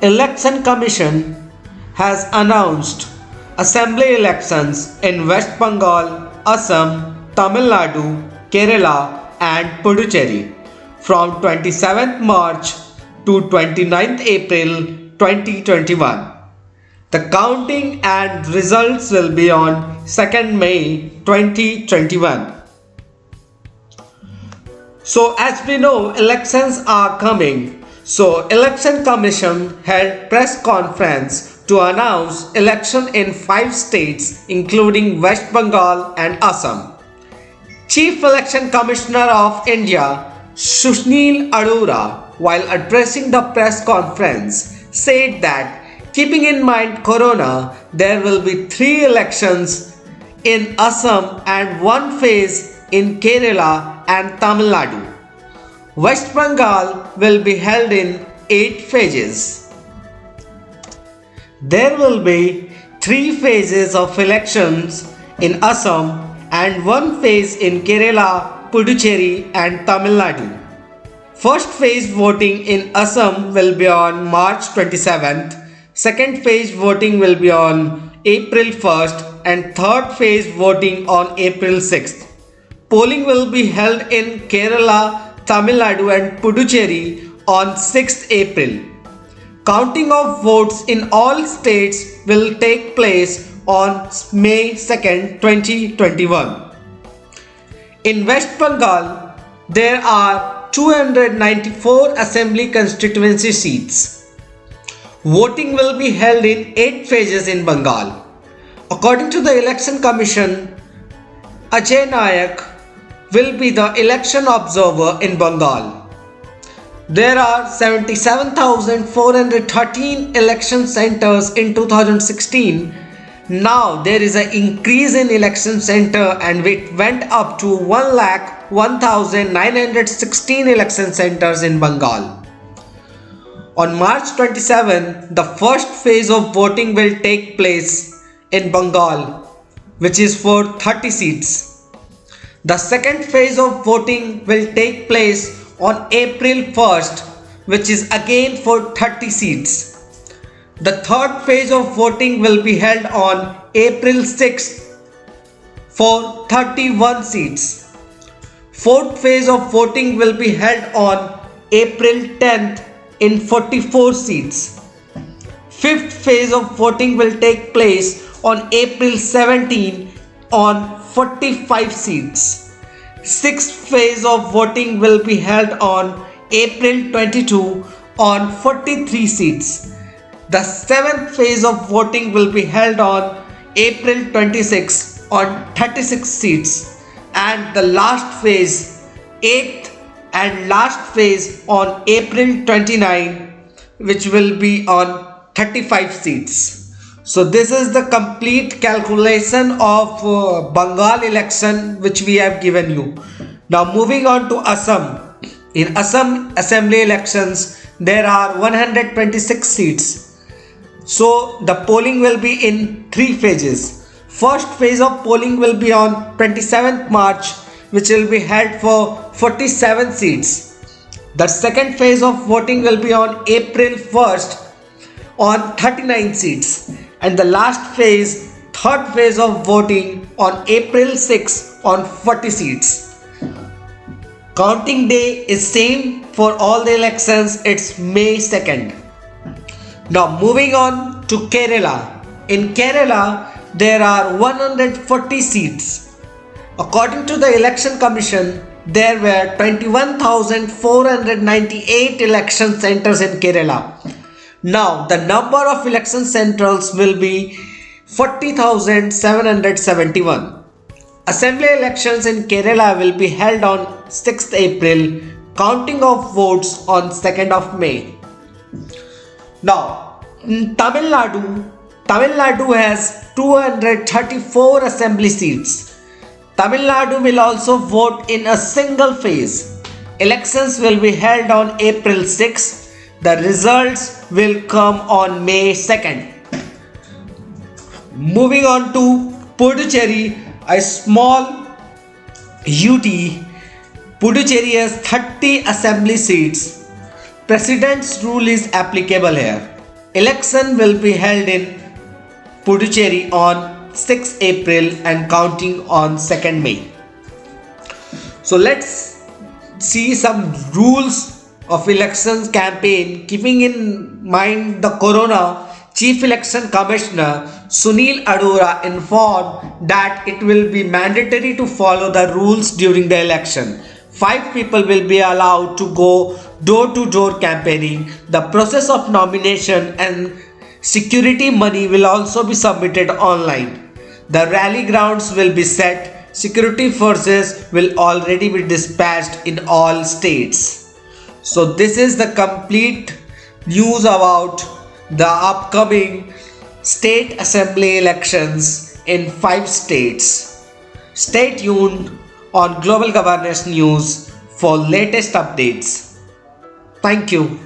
Election Commission has announced assembly elections in West Bengal, Assam, Tamil Nadu, Kerala and Puducherry from 27th March to 29th April 2021. The counting and results will be on 2nd May 2021. So as we know, elections are coming. So Election Commission held press conference to announce election in 5 states including West Bengal and Assam. Chief Election Commissioner of India Sushil Arora, while addressing the press conference, said that keeping in mind Corona, there will be 3 elections in Assam and 1 phase in Kerala and Tamil Nadu. West Bengal will be held in 8 phases. There will be 3 phases of elections in Assam and 1 phase in Kerala, Puducherry and Tamil Nadu. First phase voting in Assam will be on March 27th, second phase voting will be on April 1st and third phase voting on April 6th. Polling will be held in Kerala, Tamil Nadu and Puducherry on 6th April. Counting of votes in all states will take place on May 2nd, 2021. In West Bengal, there are 294 assembly constituency seats. Voting will be held in 8 phases in Bengal. According to the Election Commission, Ajay Nayak will be the election observer in Bengal. There are 77,413 election centers in 2016. Now there is an increase in election center and it went up to 1,01,916 election centers in Bengal. On March 27, the first phase of voting will take place in Bengal, which is for 30 seats. The second phase of voting will take place on April 1st, which is again for 30 seats. The third phase of voting will be held on April 6th for 31 seats. Fourth phase of voting will be held on April 10th in 44 seats. Fifth phase of voting will take place on April 17 on 45 seats. Sixth phase of voting will be held on April 22 on 43 seats. The seventh phase of voting will be held on April 26 on 36 seats. And the last phase, 8th and last phase on April 29, which will be on 35 seats. So this is the complete calculation of Bengal election which we have given you. Now moving on to Assam. In Assam assembly elections, there are 126 seats. So the polling will be in 3 phases. First phase of polling will be on 27th March, which will be held for 47 seats. The second phase of voting will be on April 1st on 39 seats. And the last phase, third phase of voting on April 6 on 40 seats. Counting day is same for all the elections, it's May 2nd. Now moving on to Kerala. In Kerala, there are 140 seats. According to the Election Commission, there were 21,498 election centers in Kerala. Now the number of election centers will be 40,771. Assembly elections in Kerala will be held on 6th April, counting of votes on 2nd of May. Now in Tamil Nadu has 234 assembly seats. Tamil Nadu will also vote in a single phase. Elections will be held on April 6. The results will come on May 2nd. Moving on to Puducherry, a small UT. Puducherry has 30 assembly seats. President's rule is applicable here. Election will be held in Puducherry on 6 April and counting on 2nd May. So let's see some rules of elections campaign keeping in mind the corona. Chief Election Commissioner Sunil Arora informed that it will be mandatory to follow the rules during the election. 5 people will be allowed to go door to door campaigning. The process of nomination and security money will also be submitted online. The rally grounds will be set. Security forces will already be dispatched in all states. So this is the complete news about the upcoming state assembly elections in 5 states. Stay tuned on Global Governance News for latest updates. Thank you.